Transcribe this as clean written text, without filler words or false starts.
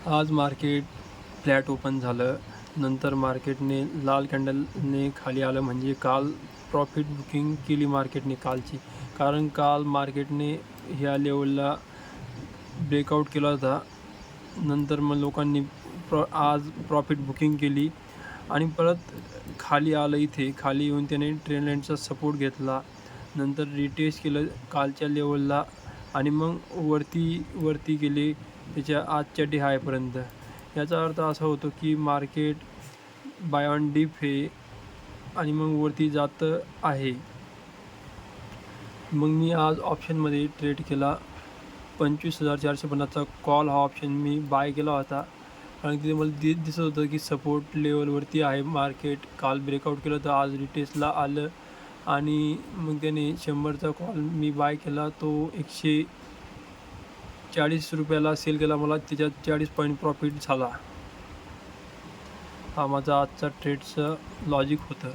आज market flat open झालं. नंतर मार्केटने लाल कॅन्डलने खाली आलं, म्हणजे काल प्रॉफिट बुकिंग केली मार्केटने कालची. कारण काल मार्केटने ह्या लेवलला ब्रेकआउट केला होता. नंतर मग लोकांनी आज प्रॉफिट बुकिंग केली आणि परत खाली आलं. इथे खाली येऊन त्याने ट्रेंड लाईनचा सपोर्ट घेतला. नंतर रिटेस्ट केलं कालच्या लेवलला आणि मग वरती गेले त्याच्या आजच्या डे हायपर्यंत. याचा अर्थ असा होतो की मार्केट बाय ऑन डिप आहे आणि मग वरती जातं आहे. मग मी आज ऑप्शनमध्ये ट्रेड केला. 25,450चा कॉल हा ऑप्शन मी बाय केला होता. कारण तिथे मला दिसत होतं की सपोर्ट लेवलवरती आहे मार्केट. काल ब्रेकआउट केलं तर आज रिटेस्टला आलं आणि मग त्याने 100चा कॉल मी बाय केला. तो 140 रुपयाला सेल केला. मला त्याच्यात 40 पॉईंट प्रॉफिट झाला. हा माझा आजचा ट्रेडचं लॉजिक होतं.